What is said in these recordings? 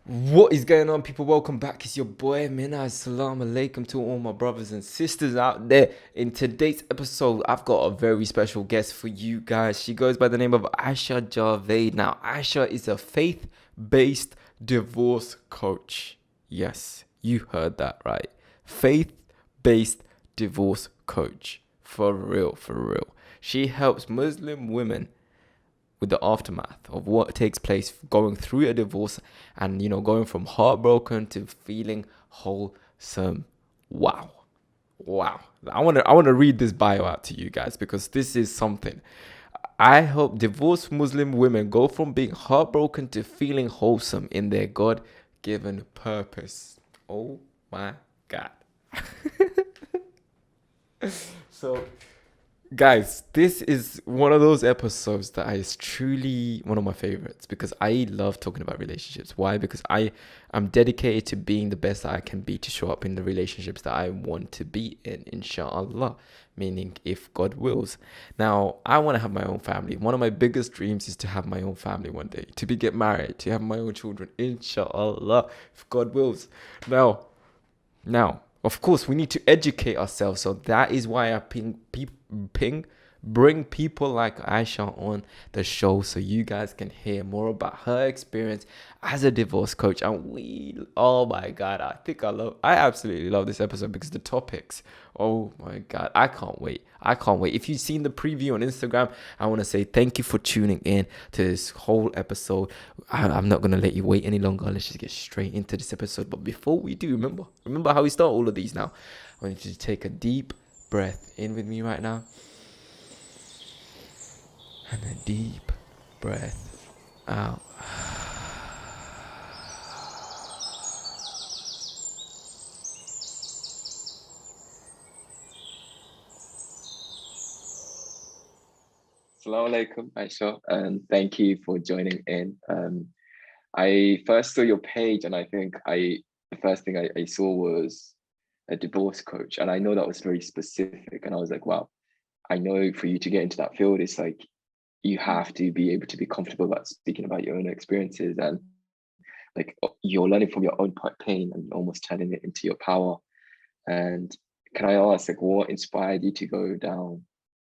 What is going on, people? Welcome back. It's your boy Minhaz. Salam alaikum to all my brothers and sisters out there. In today's episode, I've got a very special guest for you guys. She goes by the name of Aishah Javed. Now, Aisha is a faith based divorce coach. Yes, you heard that right. Faith based divorce coach. For real, for real. She helps Muslim women with the aftermath of what takes place going through a divorce and going from heartbroken to feeling wholesome. Wow. Wow. I want to read this bio out to you guys because this is something. I hope divorced Muslim women go from being heartbroken to feeling wholesome in their God-given purpose. Oh my God. So guys, this is one of those episodes that is truly one of my favorites because I love talking about relationships. Why? Because I am dedicated to being the best that I can be to show up in the relationships that I want to be in, inshallah, meaning if God wills. Now, I want to have my own family. One of my biggest dreams is to have my own family one day, to be get married, to have my own children, inshallah, if God wills. Now, of course, we need to educate ourselves. So that is why I bring people like Aisha on the show so you guys can hear more about her experience as a divorce coach. And oh my God, I absolutely love this episode because the topics, oh my God, I can't wait. I can't wait. If you've seen the preview on Instagram, I want to say thank you for tuning in to this whole episode. I'm not going to let you wait any longer. Let's just get straight into this episode. But before we do, remember how we start all of these now. I want you to take a deep breath in with me right now and a deep breath out. Assalamu alaikum, Aisha, and thank you for joining in. I first saw your page, and I think the first thing I saw was a divorce coach, and I know that was very specific. And I was like, wow, I know for you to get into that field, it's like you have to be able to be comfortable about speaking about your own experiences and like you're learning from your own pain and almost turning it into your power. And can I ask, like, what inspired you to go down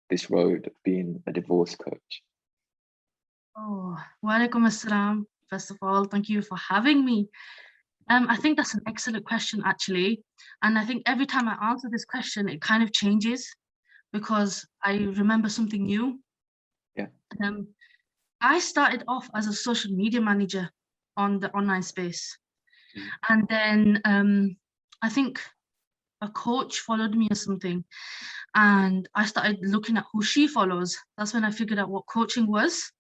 this road of being a divorce coach? Oh, walaikum assalam. First of all, thank you for having me. I think that's an excellent question, actually. And I think every time I answer this question, it kind of changes because I remember something new. Yeah. Um, I started off as a social media manager on the online space. Mm. And then I think a coach followed me or something. And I started looking at who she follows. That's when I figured out what coaching was.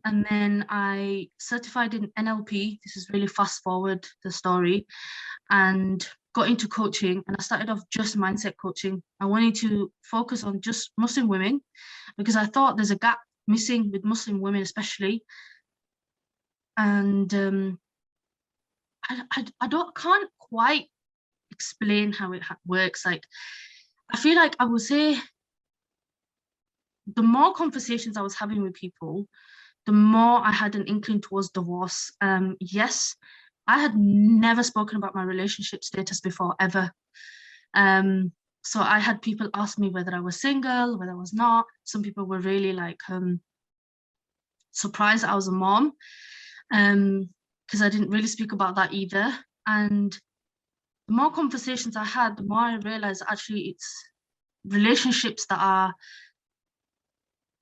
And then I certified in NLP. This is really fast forward the story, and got into coaching. And I started off just mindset coaching. I wanted to focus on just Muslim women because I thought there's a gap missing with Muslim women, especially. And I don't can't quite explain how it works. Like I feel like I would say the more conversations I was having with people, the more I had an inkling towards divorce. Yes, I had never spoken about my relationship status before, ever. Um, so I had people ask me whether I was single, whether I was not. Some people were really like surprised I was a mom, because I didn't really speak about that either. And the more conversations I had, the more I realized actually it's relationships that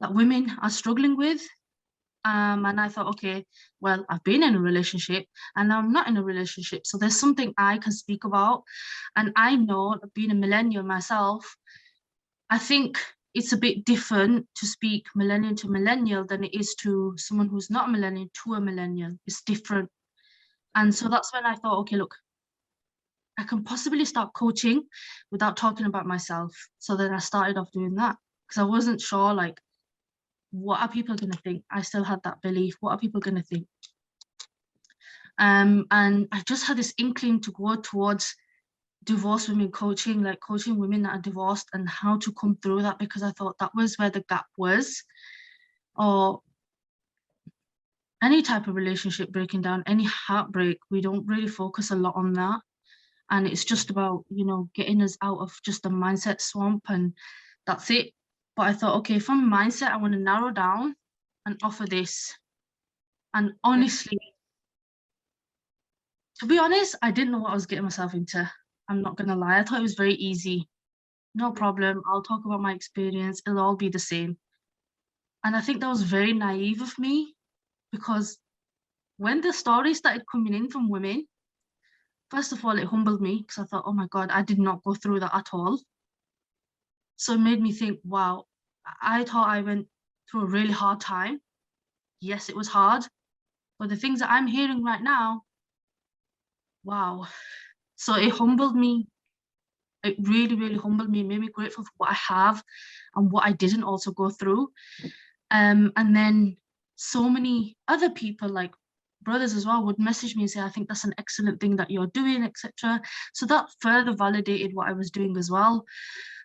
women are struggling with. And I thought, okay, well, I've been in a relationship and now I'm not in a relationship. So there's something I can speak about. And I know, being a millennial myself, I think it's a bit different to speak millennial to millennial than it is to someone who's not a millennial to a millennial. It's different. And so that's when I thought, okay, look, I can possibly start coaching without talking about myself. So then I started off doing that because I wasn't sure, like, what are people going to think? I still had that belief. What are people going to think? And I just had this inkling to go towards divorced women coaching, like coaching women that are divorced and how to come through that because I thought that was where the gap was. Or any type of relationship breaking down, any heartbreak, we don't really focus a lot on that. And it's just about, getting us out of just the mindset swamp, and that's it. But I thought, okay, from mindset, I want to narrow down and offer this. And Yeah. honestly, to be honest, I didn't know what I was getting myself into. I'm not gonna lie. I thought it was very easy. No Yeah. problem. I'll talk about my experience. It'll all be the same. And I think that was very naive of me, because when the stories started coming in from women, first of all, it humbled me because I thought, oh my God, I did not go through that at all. So it made me think, wow, I thought I went through a really hard time. Yes, it was hard, but the things that I'm hearing right now, wow. So it humbled me. It really, really humbled me, made me grateful for what I have and what I didn't also go through. And then so many other people, like brothers as well, would message me and say, I think that's an excellent thing that you're doing, etc. So that further validated what I was doing as well.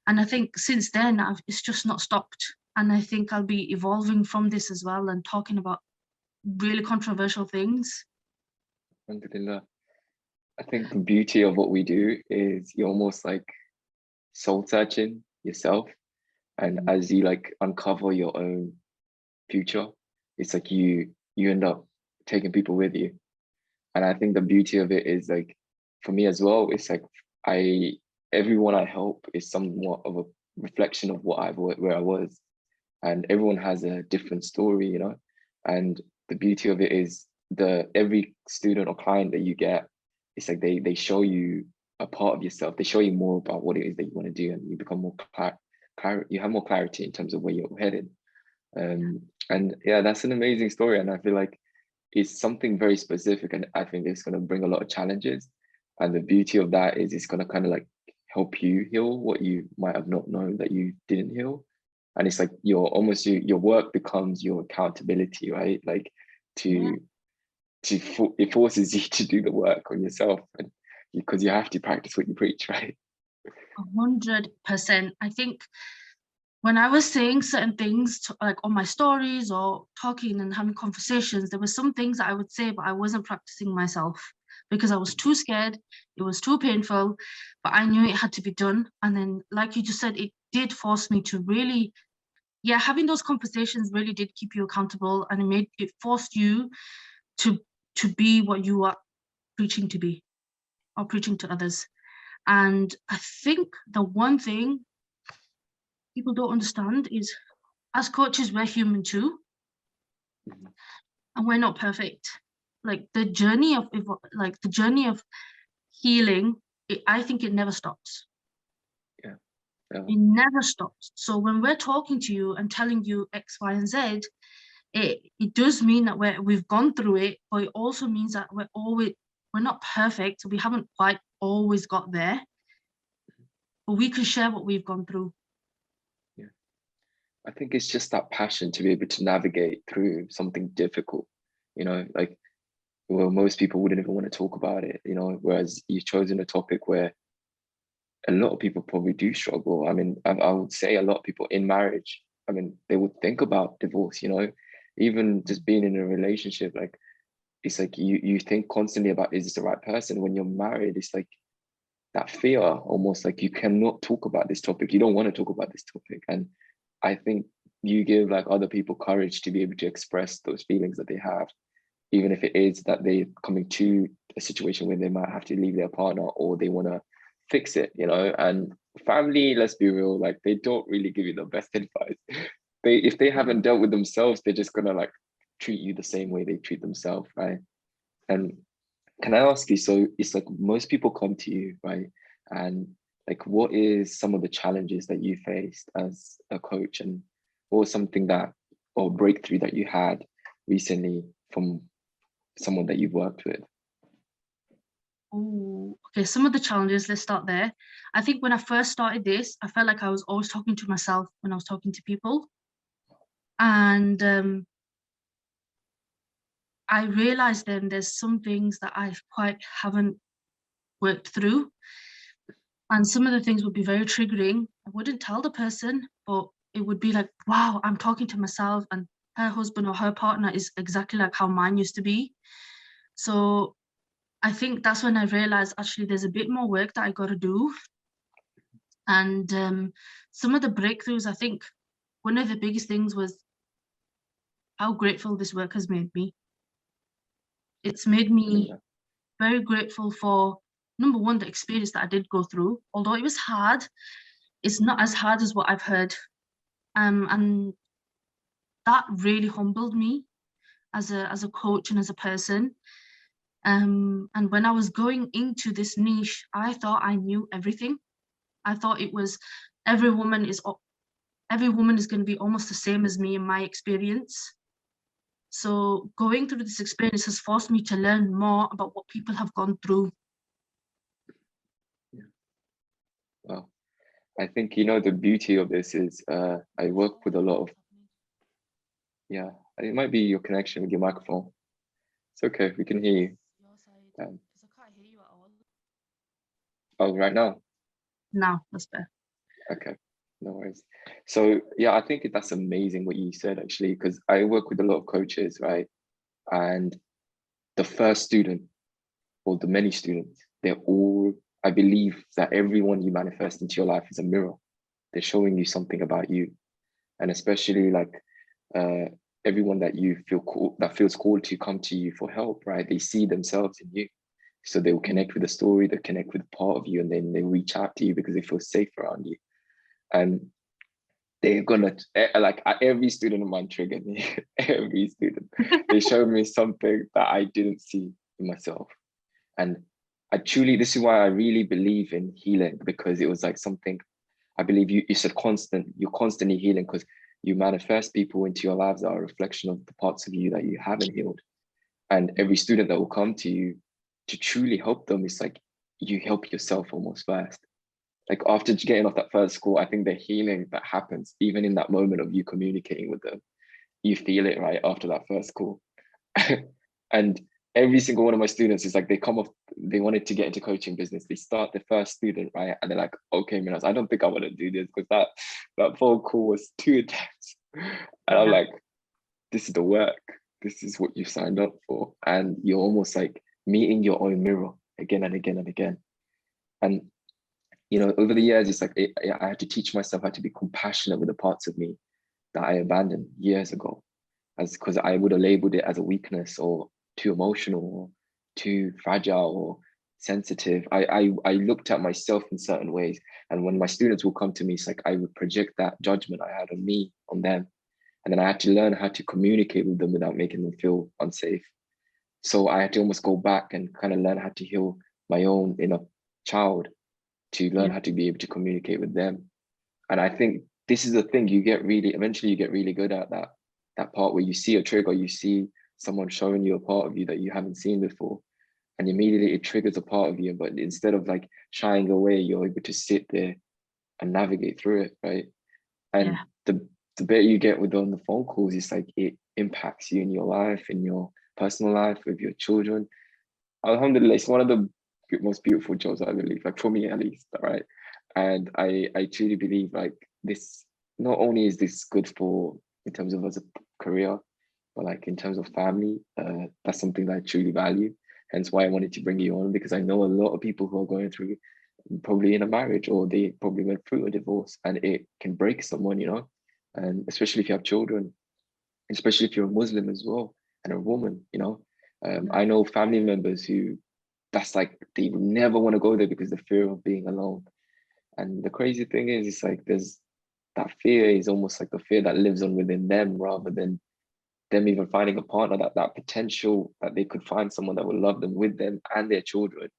And I think since then, it's just not stopped. And I think I'll be evolving from this as well and talking about really controversial things. Alhamdulillah. I think the beauty of what we do is you're almost like soul searching yourself. And as you like uncover your own future, it's like you end up taking people with you. And I think the beauty of it is like, for me as well, it's like I everyone I help is somewhat of a reflection of where I was, and everyone has a different story, you know. And the beauty of it is every student or client that you get, it's like they show you a part of yourself. They show you more about what it is that you want to do, and you become more you have more clarity in terms of where you're headed. And yeah, that's an amazing story, and I feel like it's something very specific, and I think it's going to bring a lot of challenges. And the beauty of that is it's going to kind of like help you heal what you might have not known that you didn't heal. And it's like your work becomes your accountability, right? Like Yeah, it forces you to do the work on yourself, and because you have to practice what you preach, right? 100%. I think when I was saying certain things like on my stories or talking and having conversations, there were some things that I would say, but I wasn't practicing myself because I was too scared. It was too painful, but I knew it had to be done. And then, like you just said, it did force me to really, yeah, having those conversations really did keep you accountable, and it forced you to to be what you are preaching to be or preaching to others. And I think the one thing people don't understand is, as coaches, we're human too, Mhm. and we're not perfect. Like the journey of healing, I think it never stops. Yeah. Yeah. It never stops. So when we're talking to you and telling you X, Y, and Z, it does mean that we've gone through it, but it also means that we're not perfect. We haven't quite always got there, but we can share what we've gone through. Yeah. I think it's just that passion to be able to navigate through something difficult, you know, like, well, most people wouldn't even want to talk about it, you know, whereas you've chosen a topic where a lot of people probably do struggle. I mean, I would say a lot of people in marriage, I mean, they would think about divorce, you know, even just being in a relationship, like, it's like you think constantly about, is this the right person? When you're married, it's like that fear, almost like you cannot talk about this topic. You don't want to talk about this topic. And I think you give like other people courage to be able to express those feelings that they have, even if it is that they're coming to a situation where they might have to leave their partner or they want to fix it, you know. And family, let's be real, like they don't really give you the best advice. If they haven't dealt with themselves, they're just gonna like treat you the same way they treat themselves, right? And can I ask you, so it's like most people come to you, right? And like, what is some of the challenges that you faced as a coach, and what was something that, or breakthrough that you had recently from someone that you've worked with? Oh, okay. Some of the challenges, let's start there. I think when I first started this, I felt like I was always talking to myself when I was talking to people. And I realized then there's some things that I quite haven't worked through. And some of the things would be very triggering. I wouldn't tell the person, but it would be like, wow, I'm talking to myself. And her husband or her partner is exactly like how mine used to be. So I think that's when I realized actually there's a bit more work that I got to do. And some of the breakthroughs, I think one of the biggest things was how grateful this work has made me. It's made me very grateful for, number one, the experience that I did go through. Although it was hard, it's not as hard as what I've heard. And that really humbled me as a coach and as a person. And when I was going into this niche, I thought I knew everything. I thought it was every woman is going to be almost the same as me in my experience. So going through this experience has forced me to learn more about what people have gone through. Yeah. Wow. I think, the beauty of this is I work with a lot of, yeah, it might be your connection with your microphone. It's okay, we can hear you. Because I can't hear you at all. Oh, right now? Now, that's better. Okay, no worries. So yeah, I think that's amazing what you said, actually, because I work with a lot of coaches, right? And the first student or the many students, they're all, I believe that everyone you manifest into your life is a mirror. They're showing you something about you. And especially like everyone that you feel cool, that feels called to come to you for help, right? They see themselves in you. So they will connect with the story, they connect with part of you, and then they reach out to you because they feel safe around you. And they're gonna, like every student of mine triggered me. Every student, they showed me something that I didn't see in myself. And I truly, this is why I really believe in healing, because it was like something, I believe it's a constant, you're constantly healing because you manifest people into your lives that are a reflection of the parts of you that you haven't healed. And every student that will come to you to truly help them, it's like you help yourself almost first. Like after getting off that first call, I think the healing that happens, even in that moment of you communicating with them, you feel it right after that first call. And every single one of my students is like, they come off, they wanted to get into coaching business. They start the first student, right? And they're like, okay, Minhaz, I don't think I want to do this because that phone call was too intense. And I'm like, this is the work. This is what you signed up for. And you're almost like meeting your own mirror again and again and again. And, over the years, it's like I had to teach myself how to be compassionate with the parts of me that I abandoned years ago, because I would have labeled it as a weakness or too emotional or too fragile or sensitive. I looked at myself in certain ways. And when my students will come to me, it's like I would project that judgment I had on me, on them. And then I had to learn how to communicate with them without making them feel unsafe. So I had to almost go back and kind of learn how to heal my own inner child to learn how to be able to communicate with them. And I think this is the thing eventually you get really good at that part where you see a trigger, you see someone showing you a part of you that you haven't seen before, and immediately it triggers a part of you. But instead of like shying away, you're able to sit there and navigate through it, right? And the better you get with on the phone calls, it's like it impacts you in your life, in your personal life, with your children. Alhamdulillah, it's one of the most beautiful jobs, I believe, like for me at least, right? And I truly believe like this, not only is this good for in terms of as a career, but like in terms of family, that's something that I truly value. Hence why I wanted to bring you on, because I know a lot of people who are going through probably in a marriage, or they probably went through a divorce, and it can break someone, and especially if you have children, especially if you're a Muslim as well and a woman, I know family members who that's like they never want to go there because the fear of being alone. And the crazy thing is, it's like there's that fear is almost like the fear that lives on within them, rather than them even finding a partner, that potential that they could find someone that will love them with them and their children.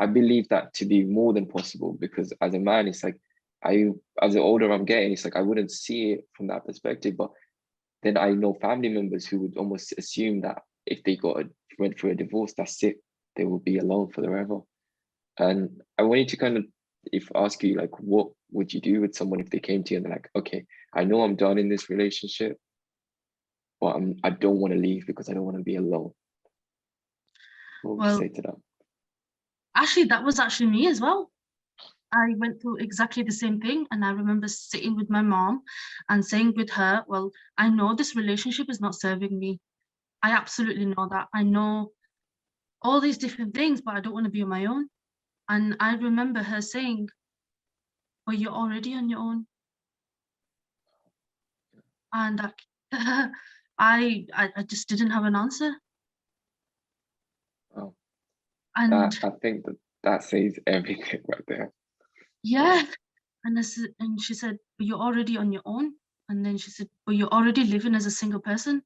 I believe that to be more than possible, because as a man, it's like as the older I'm getting, it's like I wouldn't see it from that perspective. But then I know family members who would almost assume that if they went through a divorce, that's it, they will be alone forever. And I wanted to kind of ask you, like, what would you do with someone if they came to you and they're like, okay, I know I'm done in this relationship, but I don't want to leave because I don't want to be alone. What would you say to that? Actually, that was actually me as well. I went through exactly the same thing. And I remember sitting with my mom and saying with her, well, I know this relationship is not serving me. I absolutely know that. I know all these different things, but I don't want to be on my own. And I remember her saying, well, you're already on your own. And I just didn't have an answer. Oh, And I think that says everything right there. yeah, and she said, but you're already on your own. And then she said, but you're already living as a single person.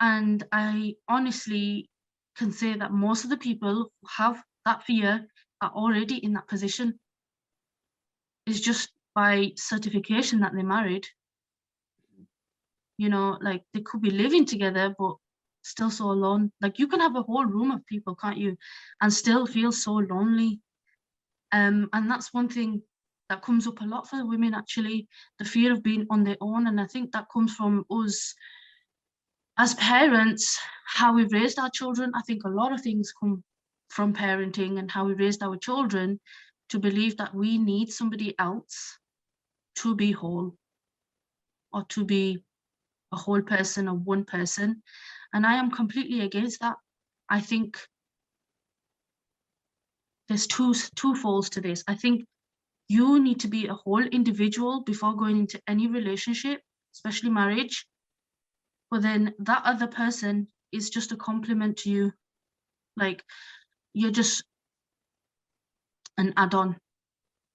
And I honestly can say that most of the people who have that fear are already in that position. It's just by certification that they're married. You know, like they could be living together, but still so alone. Like you can have a whole room of people, can't you? And still feel so lonely. And that's one thing that comes up a lot for women, actually, the fear of being on their own. And I think that comes from us as parents, how we raised our children. I think a lot of things come from parenting and how we raised our children to believe that we need somebody else to be whole or to be a whole person or one person. And I am completely against that. I think there's two folds to this. I think you need to be a whole individual before going into any relationship, especially marriage. But then that other person is just a compliment to you. Like you're just an add-on.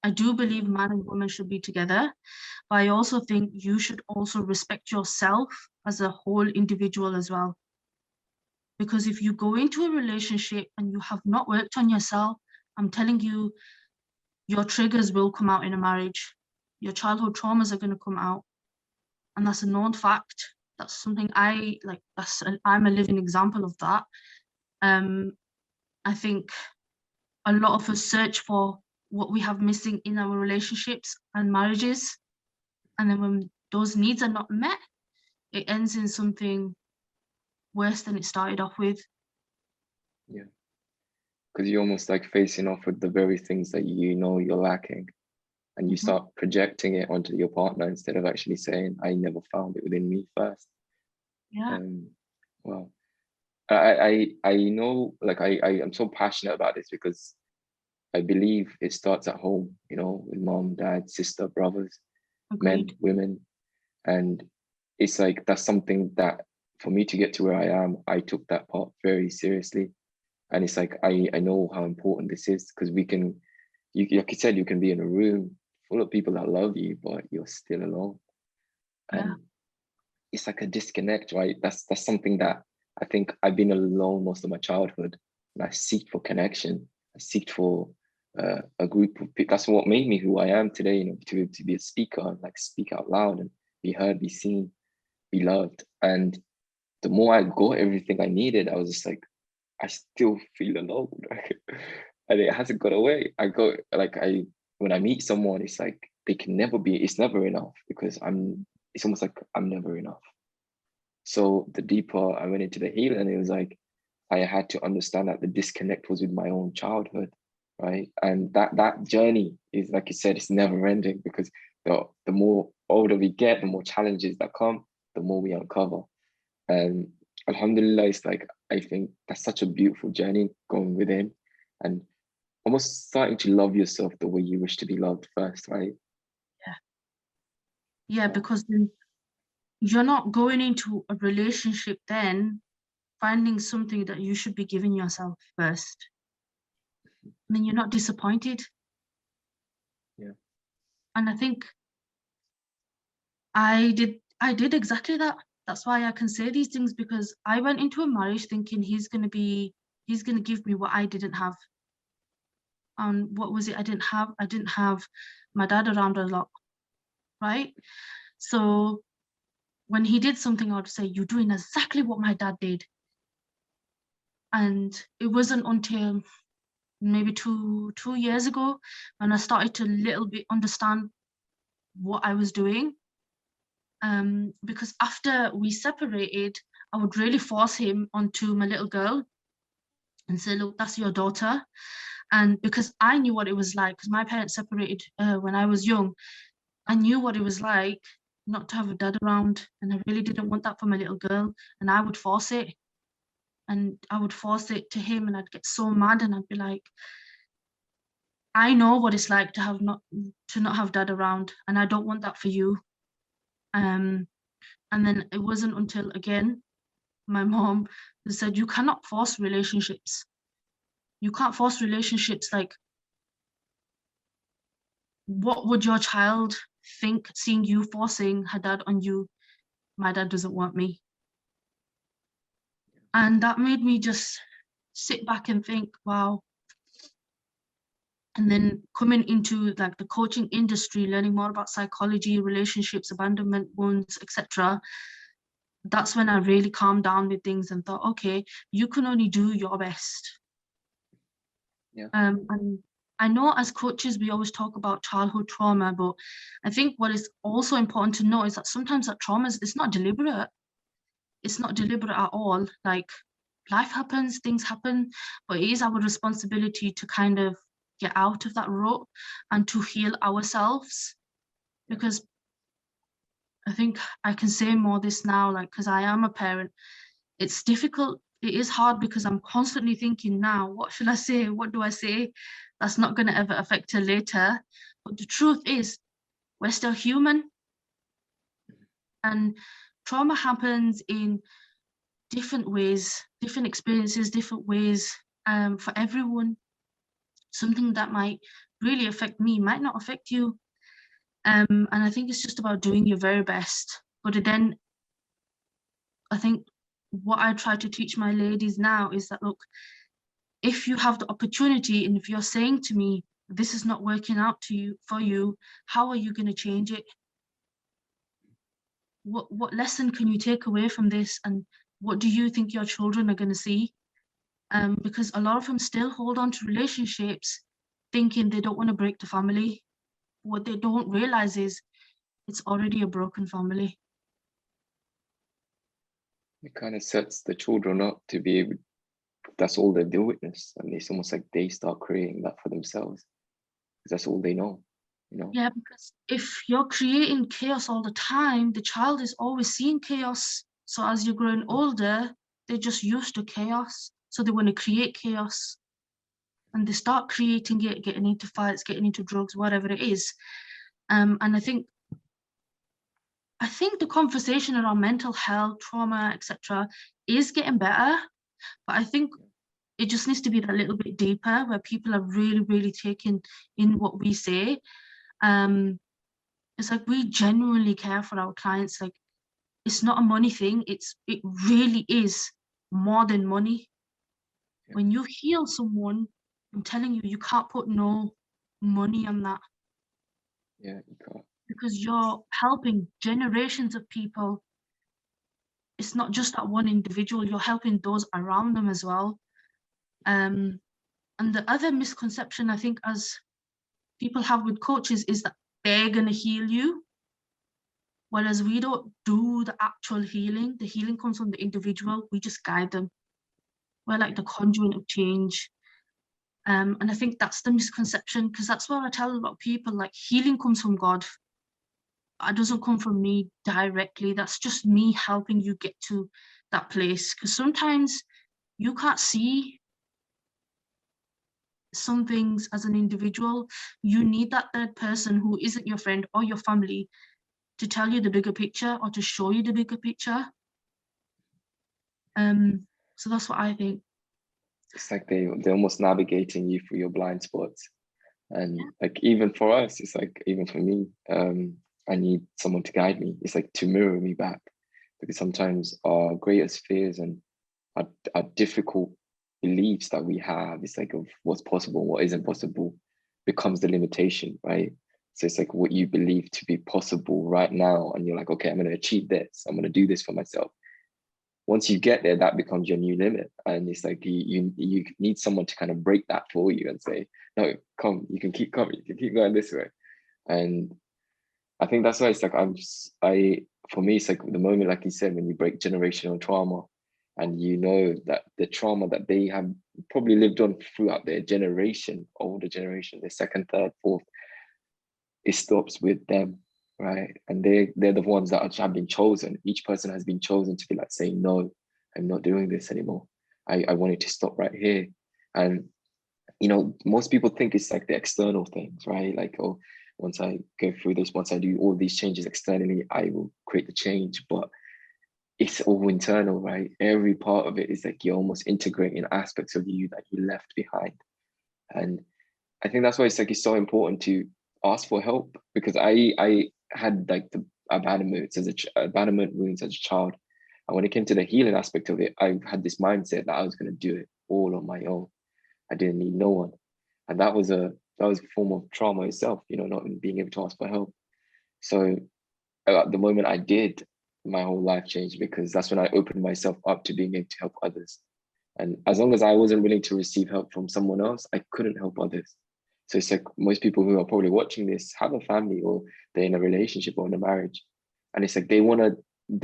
I do believe man and woman should be together, but I also think you should also respect yourself as a whole individual as well. Because if you go into a relationship and you have not worked on yourself, I'm telling you, your triggers will come out in a marriage. Your childhood traumas are going to come out. And that's a known fact. That's something I'm a living example of that. I think a lot of us search for what we have missing in our relationships and marriages. And then when those needs are not met, it ends in something worse than it started off with. Yeah. Because you're almost like facing off with the very things that you know you're lacking. And you start projecting it onto your partner instead of actually saying, I never found it within me first. Yeah. Well, I know, like I am so passionate about this because I believe it starts at home, you know, with mom, dad, sister, brothers, men, Agreed. women. And it's like that's something that for me to get to where I am, I took that part very seriously. And it's like I know how important this is because we can, like you said, you can be in a room full of people that love you, but you're still alone. Yeah. And it's like a disconnect, right? That's something that I think I've been alone most of my childhood, and I seek for connection. I seek for a group of people. That's what made me who I am today. You know, to be a speaker and like speak out loud and be heard, be seen, be loved. And the more I got everything I needed, I was just like, I still feel alone, and it hasn't got away. I go like when I meet someone, it's like they can never be. It's never enough because It's almost like I'm never enough. So the deeper I went into the healing, it was like I had to understand that the disconnect was with my own childhood, right? And that journey is, like you said, it's never ending because the more older we get, the more challenges that come, the more we uncover. And Alhamdulillah, it's like I think that's such a beautiful journey going within and almost starting to love yourself the way you wish to be loved first, right? Yeah, because then you're not going into a relationship then finding something that you should be giving yourself first. And then you're not disappointed. Yeah. And I think I did exactly that. That's why I can say these things, because I went into a marriage thinking he's gonna give me what I didn't have. And what was it I didn't have? I didn't have my dad around a lot, right? So when he did something, I would say, you're doing exactly what my dad did. And it wasn't until maybe two years ago when I started to little bit understand what I was doing. Because after we separated, I would really force him onto my little girl and say, look, that's your daughter. And because I knew what it was like, because my parents separated when I was young, I knew what it was like not to have a dad around, and I really didn't want that for my little girl, and I would force it. And I would force it to him, and I'd get so mad, and I'd be like, I know what it's like to not have dad around, and I don't want that for you. And then it wasn't until, again, my mom said, you cannot force relationships. You can't force relationships. Like, what would your child think seeing you forcing her dad on you? My dad doesn't want me. And that made me just sit back and think, wow. And then coming into like the coaching industry, learning more about psychology, relationships, abandonment, wounds, etc., that's when I really calmed down with things and thought, okay, you can only do your best. Yeah. And I know as coaches, we always talk about childhood trauma, but I think what is also important to know is that sometimes that trauma is not deliberate. It's not deliberate at all. Like, life happens, things happen, but it is our responsibility to kind of get out of that rut and to heal ourselves. Because I think I can say more this now, like, because I am a parent. It's difficult. It is hard because I'm constantly thinking now, what should I say? What do I say? That's not going to ever affect her later. But the truth is, we're still human. And trauma happens in different ways, different experiences, different ways for everyone. Something that might really affect me might not affect you. And I think it's just about doing your very best. But then I think what I try to teach my ladies now is that, look, if you have the opportunity and if you're saying to me, this is not working out for you, how are you going to change it? What lesson can you take away from this? And what do you think your children are going to see? Because a lot of them still hold on to relationships thinking they don't want to break the family. What they don't realize is it's already a broken family. It kind of sets the children up to be able, that's all they do witness, and it's almost like they start creating that for themselves because that's all they know, you know. Yeah, because if you're creating chaos all the time, the child is always seeing chaos. So as you're growing older, they're just used to chaos. So they want to create chaos, and they start creating it, getting into fights, getting into drugs, whatever it is. And I think the conversation around mental health, trauma, etc., is getting better. But I think it just needs to be that little bit deeper, where people are really, really taking in what we say. It's like we genuinely care for our clients. Like, it's not a money thing. It really is more than money. Yeah. When you heal someone, I'm telling you, you can't put no money on that. Yeah, you can't. Because you're helping generations of people. It's not just that one individual, you're helping those around them as well. And the other misconception I think as people have with coaches is that they're going to heal you. Whereas we don't do the actual healing. The healing comes from the individual. We just guide them. We're like the conduit of change. And I think that's the misconception, because that's what I tell a lot of people, like, healing comes from God. It doesn't come from me directly. That's just me helping you get to that place. Because sometimes you can't see some things as an individual. You need that third person who isn't your friend or your family to tell you the bigger picture or to show you the bigger picture. So that's what I think. It's like they're almost navigating you through your blind spots. And like, even for us, it's like, even for me, I need someone to guide me. It's like to mirror me back, because sometimes our greatest fears and our difficult beliefs that we have, it's like of what's possible and what isn't possible, becomes the limitation, right? So it's like what you believe to be possible right now, and you're like, okay, I'm going to achieve this, I'm going to do this for myself. Once you get there, that becomes your new limit, and it's like you need someone to kind of break that for you and say, no, come, you can keep coming, you can keep going this way. And I think that's why it's like, for me, it's like the moment, like you said, when you break generational trauma, and you know that the trauma that they have probably lived on throughout their generation, older generation, their second, third, fourth, it stops with them, right? And they're the ones that have been chosen. Each person has been chosen to be like saying, no, I'm not doing this anymore. I want it to stop right here. And you know, most people think it's like the external things, right? Like, oh, once I go through this, once I do all these changes externally, I will create the change. But it's all internal, right? Every part of it is like you're almost integrating aspects of you that you left behind. And I think that's why it's like it's so important to ask for help, because I had like the abandonment wounds as a child, and when it came to the healing aspect of it, I had this mindset that I was going to do it all on my own. I didn't need no one, and that was a form of trauma itself, you know, not being able to ask for help. So at the moment I did, my whole life changed, because that's when I opened myself up to being able to help others. And as long as I wasn't willing to receive help from someone else, I couldn't help others. So it's like most people who are probably watching this have a family, or they're in a relationship or in a marriage. And it's like they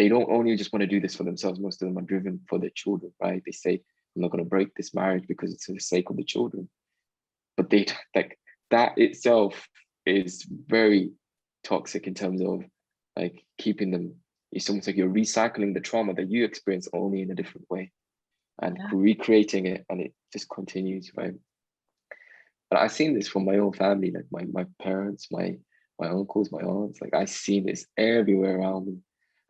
don't only just want to do this for themselves. Most of them are driven for their children, right? They say, I'm not going to break this marriage because it's for the sake of the children. But they like that itself is very toxic in terms of like keeping them. It's almost like you're recycling the trauma that you experience, only in a different way, and recreating it, and it just continues, right? But I've seen this from my own family, like my parents, my uncles, my aunts. Like I've seen this everywhere around me,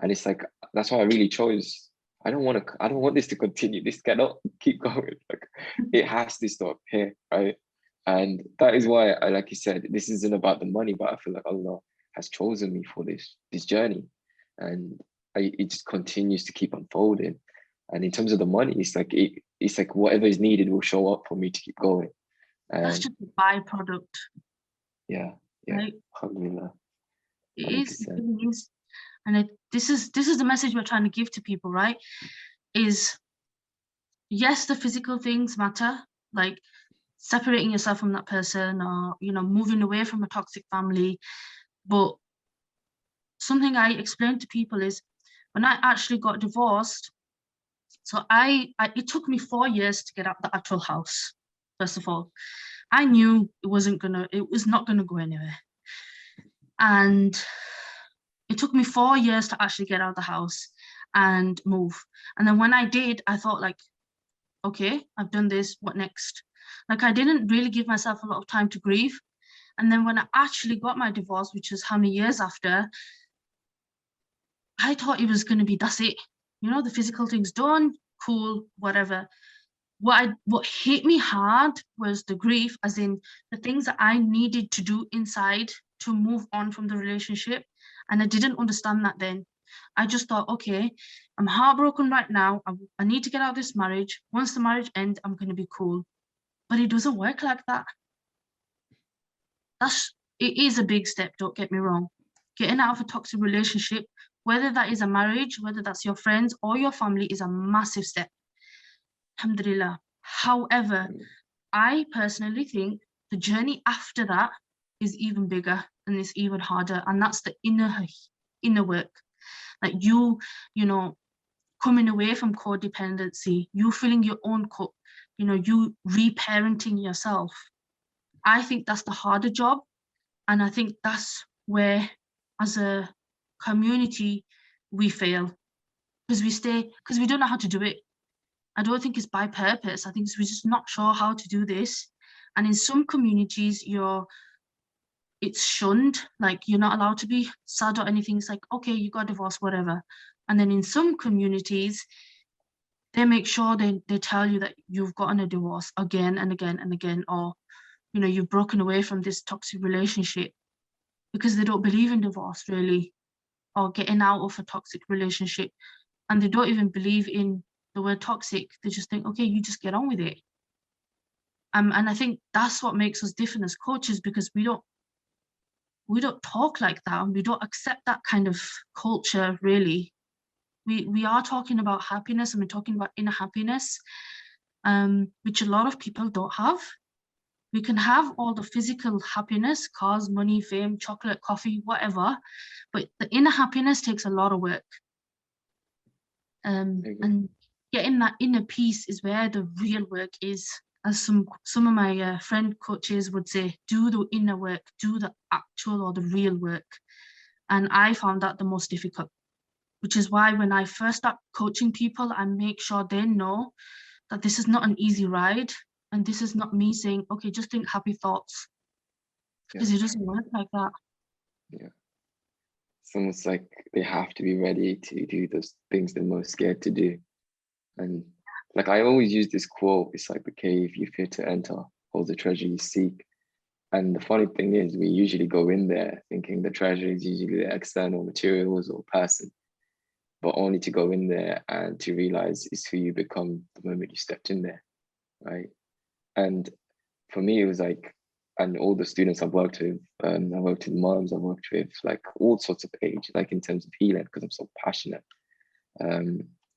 and it's like that's why I really chose. I don't want this to continue. This cannot keep going. Like it has to stop here, right? And that is why I, like you said, this isn't about the money, but I feel like Allah has chosen me for this journey, and it just continues to keep unfolding. And in terms of the money, it's like whatever is needed will show up for me to keep going. That's just a byproduct. Yeah, right? Alhamdulillah. It is. And this is the message we're trying to give to people, right? Is yes, the physical things matter, like separating yourself from that person, or moving away from a toxic family. But something I explain to people is when I actually got divorced. So it took me 4 years to get out the actual house. First of all, I knew it was not gonna go anywhere, and it took me 4 years to actually get out of the house and move. And then when I did, I thought like, okay, I've done this, what next? Like I didn't really give myself a lot of time to grieve. And then when I actually got my divorce, which was how many years after, I thought it was going to be, that's it. The physical thing's done, cool, whatever. What hit me hard was the grief, as in the things that I needed to do inside to move on from the relationship. And I didn't understand that then. I just thought, okay, I'm heartbroken right now. I need to get out of this marriage. Once the marriage ends, I'm going to be cool. But it doesn't work like that. It is a big step, don't get me wrong. Getting out of a toxic relationship, whether that is a marriage, whether that's your friends or your family, is a massive step. Alhamdulillah. However, I personally think the journey after that is even bigger and it's even harder. And that's the inner work. Like you coming away from codependency, you filling your own cup, you reparenting yourself. I think that's the harder job. And I think that's where, as a community, we fail. Because we don't know how to do it. I don't think it's by purpose. I think we're just not sure how to do this. And in some communities, it's shunned, like you're not allowed to be sad or anything. It's like, okay, you got divorced, whatever. And then in some communities, they make sure they tell you that you've gotten a divorce again and again and again, or you've broken away from this toxic relationship, because they don't believe in divorce really, or getting out of a toxic relationship. And they don't even believe in the word toxic. They just think, okay, you just get on with it. And I think that's what makes us different as coaches, because we don't talk like that, and we don't accept that kind of culture really. We are talking about happiness, and we're talking about inner happiness, which a lot of people don't have. We can have all the physical happiness, cars, money, fame, chocolate, coffee, whatever, but the inner happiness takes a lot of work. And getting that inner peace is where the real work is. As some of my friend coaches would say, do the inner work, do the actual or the real work. And I found that the most difficult, which is why when I first start coaching people, I make sure they know that this is not an easy ride. And this is not me saying, okay, just think happy thoughts. Because it doesn't work like that. Yeah. It's almost like they have to be ready to do those things they're most scared to do. And like I always use this quote, it's like the cave you fear to enter holds the treasure you seek. And the funny thing is we usually go in there thinking the treasure is usually the external materials or person, but only to go in there and to realize it's who you become the moment you stepped in there, right? And for me, it was like, and all the students I've worked with, I worked with moms, I've worked with like all sorts of age, like in terms of healing, because I'm so passionate.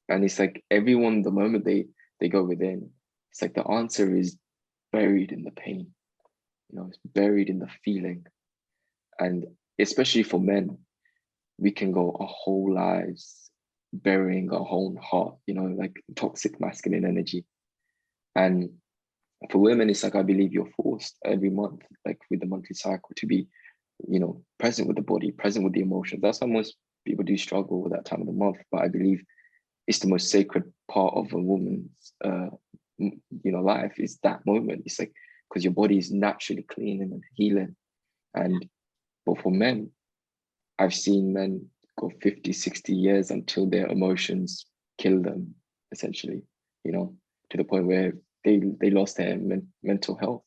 And it's like everyone, the moment they go within, it's like the answer is buried in the pain, you know, it's buried in the feeling. And especially for men, we can go our whole lives burying our own heart, you know, like toxic masculine energy. And for women, it's like I believe you're forced every month, like with the monthly cycle, to be, you know, present with the body, present with the emotions. That's why most people do struggle with that time of the month. But I believe it's the most sacred part of a woman's, you know, life is that moment. It's like because your body is naturally cleaning and healing. And but for men, I've seen men go 50, 60 years until their emotions kill them, essentially, you know, to the point where they lost their mental health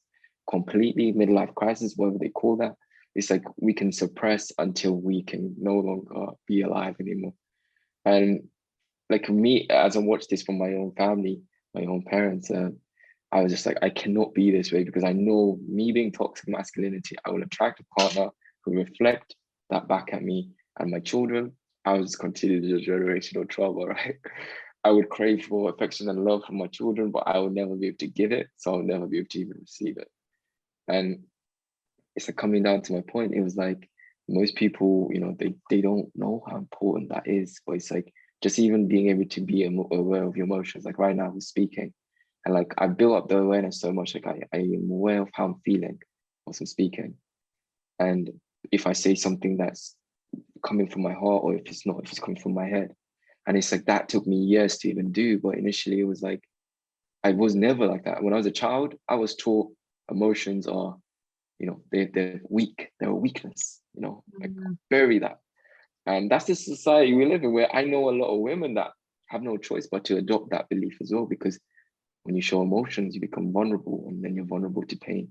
completely, midlife crisis, whatever they call that. It's like we can suppress until we can no longer be alive anymore. And like me, as I watched this from my own family, my own parents, I was just like, I cannot be this way because I know me being toxic masculinity, I will attract a partner who reflect that back at me and my children. I will just continue the generational trauma, right? I would crave for affection and love from my children, but I will never be able to give it. So I'll never be able to even receive it. And it's like coming down to my point, it was like most people, you know, they don't know how important that is. But it's like just even being able to be aware of your emotions. Like right now, we're speaking. And like I built up the awareness so much, like I am aware of how I'm feeling whilst I'm speaking. And if I say something that's coming from my heart, or if it's not, if it's coming from my head. And it's like that took me years to even do. But initially it was like, I was never like that. When I was a child, I was taught emotions are, you know, they're weak, they're a weakness, you know, like bury that. And that's the society we live in, where I know a lot of women that have no choice but to adopt that belief as well, because when you show emotions, you become vulnerable, and then you're vulnerable to pain,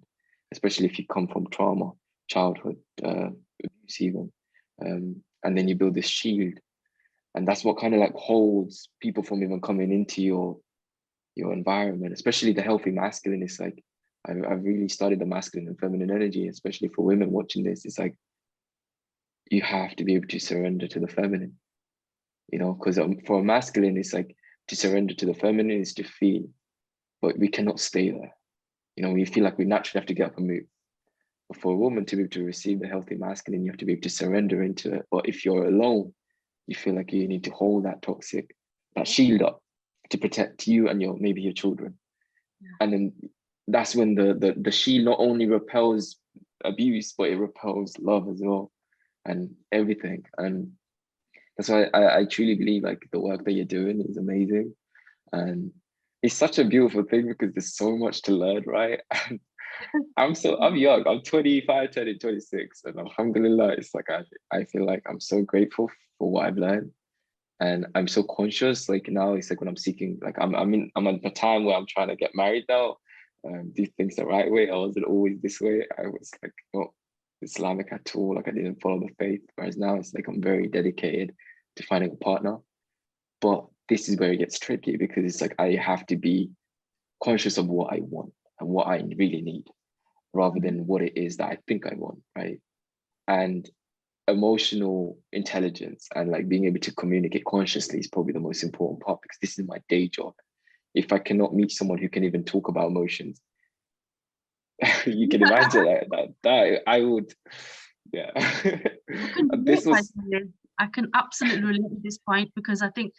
especially if you come from trauma, childhood, abuse even. And then you build this shield. And that's what kind of like holds people from even coming into your environment, especially the healthy masculine. It's like, I've really studied the masculine and feminine energy, especially for women watching this. It's like, you have to be able to surrender to the feminine, you know, because for a masculine, it's like to surrender to the feminine is to feel, but we cannot stay there. You know, we feel like we naturally have to get up and move. But for a woman to be able to receive the healthy masculine, you have to be able to surrender into it. But if you're alone, you feel like you need to hold that toxic, that shield up to protect you and maybe your children. Yeah. And then that's when the shield not only repels abuse, but it repels love as well, and everything. And that's why I truly believe like the work that you're doing is amazing. And it's such a beautiful thing because there's so much to learn, right? And I'm young, I'm 25, turning 26, and alhamdulillah, it's like I feel like I'm so grateful for what I've learned. And I'm so conscious, like now it's like when I'm seeking, like I'm at the time where I'm trying to get married now, do things the right way. I wasn't always this way. I was like not Islamic at all, like I didn't follow the faith. Whereas now it's like I'm very dedicated to finding a partner. But this is where it gets tricky, because it's like I have to be conscious of what I want and what I really need, rather than what it is that I think I want, right? And emotional intelligence and like being able to communicate consciously is probably the most important part, because this is my day job. If I cannot meet someone who can even talk about emotions, you can imagine that I would, yeah. This was, I can absolutely relate to this point, because I think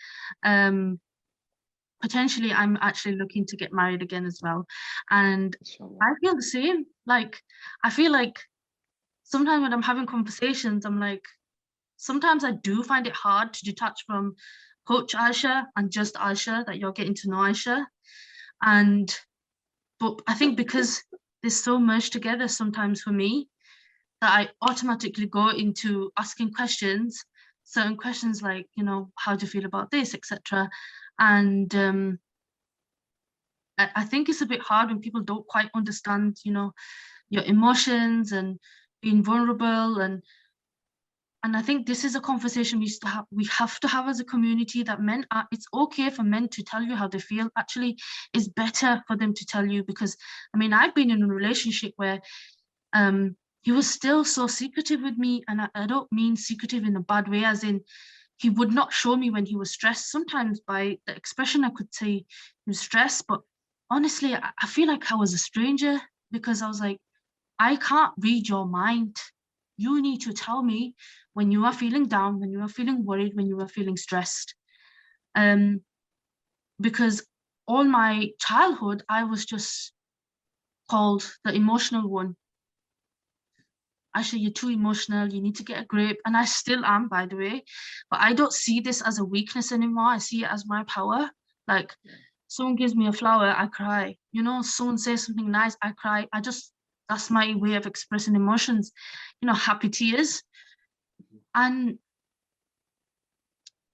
potentially I'm actually looking to get married again as well. And Inshallah. I feel the same. Like, I feel like sometimes when I'm having conversations, I'm like, sometimes I do find it hard to detach from Coach Aisha and just Aisha, that you're getting to know Aisha. But I think because they're so merged together sometimes for me, that I automatically go into asking questions, certain questions like, how do you feel about this, etc. And I think it's a bit hard when people don't quite understand, your emotions and being vulnerable. And I think this is a conversation we have to have as a community, that it's okay for men to tell you how they feel. Actually, it's better for them to tell you, because I mean, I've been in a relationship where he was still so secretive with me, and I don't mean secretive in a bad way, as in he would not show me when he was stressed. Sometimes by the expression I could say he was stressed, but honestly, I feel like I was a stranger, because I was like, I can't read your mind. You need to tell me when you are feeling down, when you are feeling worried, when you are feeling stressed. Because all my childhood, I was just called the emotional one. Actually, you're too emotional, you need to get a grip. And I still am, by the way. But I don't see this as a weakness anymore. I see it as my power. Like, someone gives me a flower, I cry. Someone says something nice, I cry. That's my way of expressing emotions, happy tears. And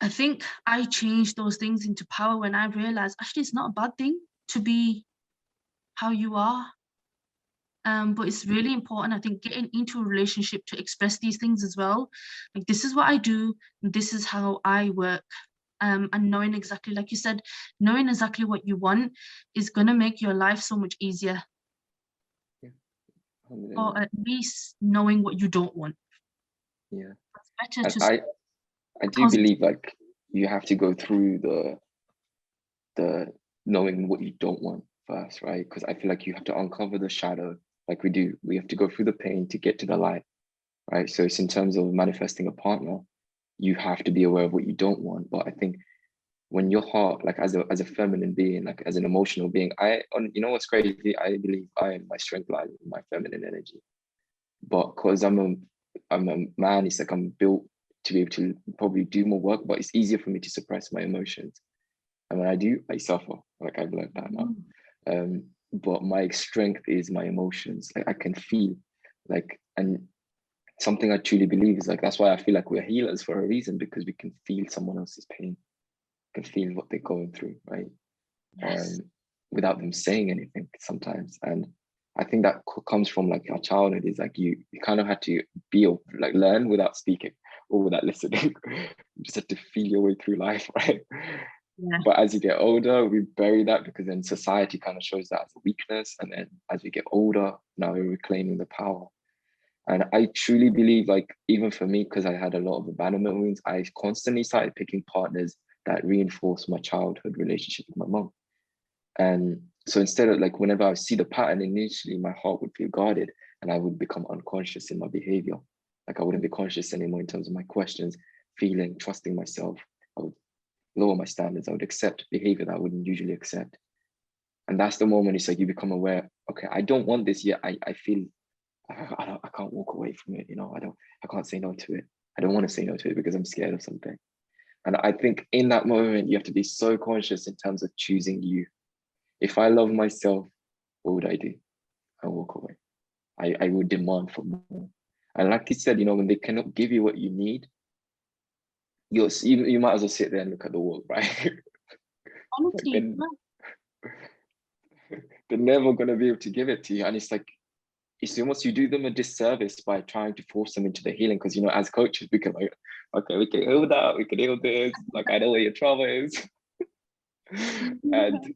I think I changed those things into power when I realized actually it's not a bad thing to be how you are. But it's really important, I think, getting into a relationship to express these things as well. Like, this is what I do, this is how I work. And knowing exactly, like you said, knowing exactly what you want is going to make your life so much easier. Yeah. Or at least knowing what you don't want. Yeah. It's better And to I do believe like you have to go through the knowing what you don't want first, right? Because I feel like you have to uncover the shadow, like we do. We have to go through the pain to get to the light, right? So it's in terms of manifesting a partner, you have to be aware of what you don't want. But I think when your heart, like as a feminine being, like as an emotional being, you know what's crazy? I believe my strength lies in my feminine energy. But because I'm a man, it's like I'm built to be able to probably do more work, but it's easier for me to suppress my emotions. And when I do, I suffer. Like I've learned that now. But my strength is my emotions. Like I can feel, like, and something I truly believe is like that's why I feel like we're healers for a reason, because we can feel someone else's pain, can feel what they're going through, right? Yes. Without them saying anything sometimes. And I think that comes from like our childhood, is like you kind of had to be like learn without speaking or without listening. You just had to feel your way through life, right? Yeah. But as you get older, we bury that because then society kind of shows that as a weakness. And then as we get older, now we're reclaiming the power. And I truly believe, like, even for me, because I had a lot of abandonment wounds, I constantly started picking partners that reinforced my childhood relationship with my mom. And so instead of like, whenever I see the pattern, initially my heart would feel guarded and I would become unconscious in my behavior. Like I wouldn't be conscious anymore in terms of my questions, feeling, trusting myself. I would lower my standards. I would accept behavior that I wouldn't usually accept. And that's the moment it's like you become aware, okay, I don't want this yet. I feel I can't walk away from it. I can't say no to it. I don't want to say no to it because I'm scared of something. And I think in that moment, you have to be so conscious in terms of choosing you. If I love myself, what would I do? I walk away. I would demand for more. And like you said, when they cannot give you what you need, you might as well sit there and look at the wall, right? Honestly, They're never gonna be able to give it to you. And it's like, it's almost you do them a disservice by trying to force them into the healing. Because as coaches, we can like, okay, we can heal that, we can heal this. Like I know where your trauma is. And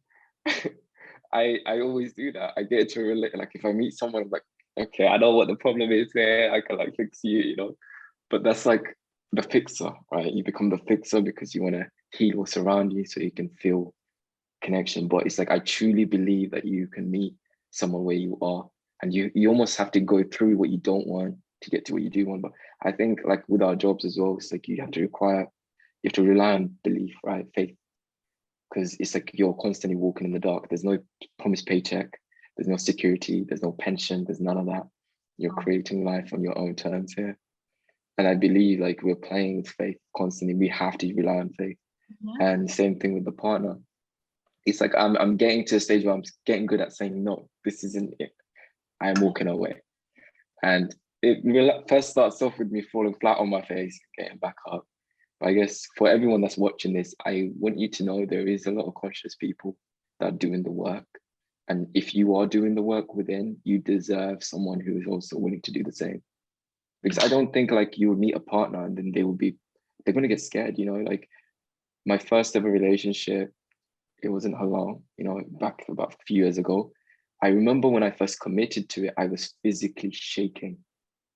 I always do that. I get to relate. Like if I meet someone, I'm like, okay, I know what the problem is there. I can like fix you, But that's like the fixer, right? You become the fixer because you want to heal what's around you so you can feel connection. But it's like I truly believe that you can meet someone where you are, and you almost have to go through what you don't want to get to what you do want. But I think like with our jobs as well, it's like you have to rely on belief, right? Faith. because it's like you're constantly walking in the dark. There's no promised paycheck, there's no security, there's no pension, there's none of that. You're creating life on your own terms here. And I believe like we're playing with faith constantly. We have to rely on faith. And same thing with the partner. It's like I'm getting to a stage where I'm getting good at saying, no, this isn't it. I'm walking away. And it first starts off with me falling flat on my face, getting back up. But I guess for everyone that's watching this, I want you to know there is a lot of conscious people that are doing the work. And if you are doing the work within, you deserve someone who is also willing to do the same. Because I don't think like you would meet a partner and then they're going to get scared, you know, like my first ever relationship, it wasn't halal, you know, back about a few years ago. I remember when I first committed to it, I was physically shaking.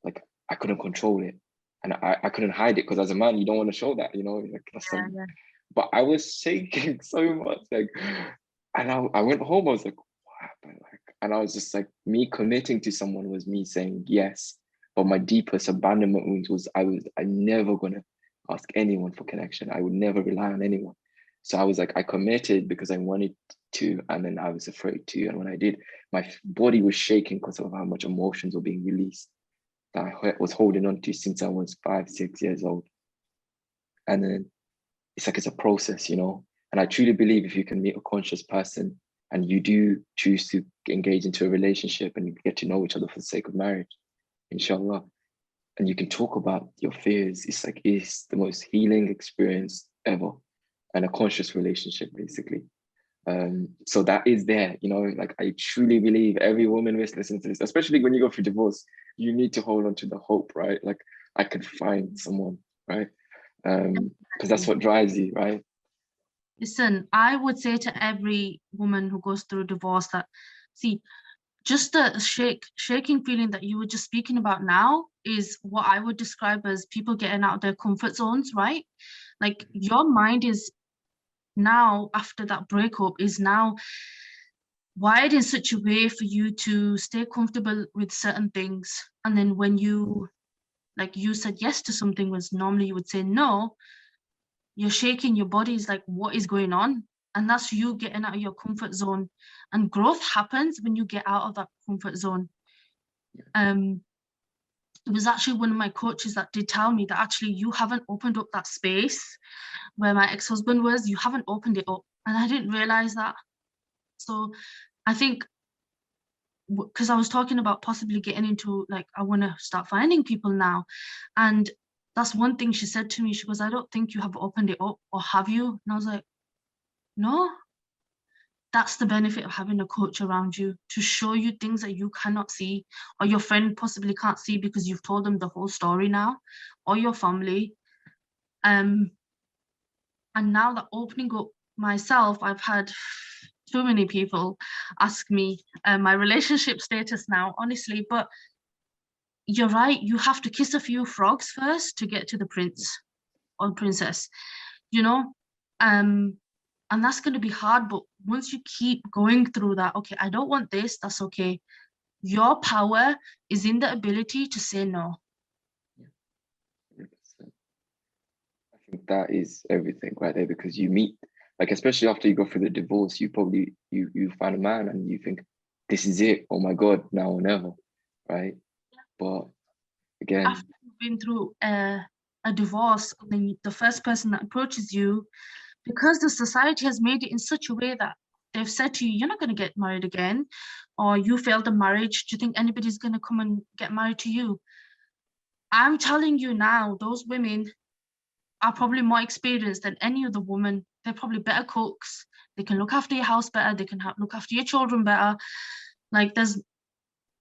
Like I couldn't control it. And I couldn't hide it because as a man, you don't want to show that, you know, like that's but I was shaking so much, like, and I went home, I was like, what happened? Like, and I was just like, me committing to someone was me saying yes. But my deepest abandonment wounds was I never gonna ask anyone for connection. I would never rely on anyone. So I was like, I committed because I wanted to, and then I was afraid to. And when I did, my body was shaking because of how much emotions were being released that I was holding on to since I was 5, 6 years old. And then it's like, it's a process, you know? And I truly believe if you can meet a conscious person and you do choose to engage into a relationship and you get to know each other for the sake of marriage, inshallah, and you can talk about your fears, it's like, it's the most healing experience ever. And a conscious relationship, basically. So that is there, you know, like I truly believe every woman who's listening to this, especially when you go through divorce, you need to hold on to the hope, right? Like I could find someone, right? Because that's what drives you, right? Listen, I would say to every woman who goes through divorce that, see, just the shaking feeling that you were just speaking about now is what I would describe as people getting out of their comfort zones, right? Like your mind is now, after that breakup, is now wired in such a way for you to stay comfortable with certain things. And then when you, like you said yes to something, was normally you would say no, you're shaking, your body is like, what is going on? And that's you getting out of your comfort zone. And growth happens when you get out of that comfort zone. It was actually one of my coaches that did tell me that actually you haven't opened up that space where my ex-husband was, you haven't opened it up. And I didn't realize that. So I think, because I was talking about possibly getting into, like, I want to start finding people now. And that's one thing she said to me. She goes, I don't think you have opened it up, or have you? And I was like, no. That's the benefit of having a coach around you, to show you things that you cannot see, or your friend possibly can't see because you've told them the whole story now, or your family. And now that opening up myself, I've had too many people ask me my relationship status now, honestly. But you're right, you have to kiss a few frogs first to get to the prince or princess, you know? And that's going to be hard, but once you keep going through that, okay, I don't want this, that's okay. Your power is in the ability to say no. Yeah, 100%. I think that is everything right there, because you meet, like, especially after you go through the divorce, you probably, you find a man and you think, this is it, oh my God, now or never, right? But again, after you've been through a divorce, and then the first person that approaches you, because the society has made it in such a way that they've said to you, you're not going to get married again, or you failed a marriage, do you think anybody's going to come and get married to you? I'm telling you now, those women are probably more experienced than any other woman. They're probably better cooks. They can look after your house better. They can look after your children better. Like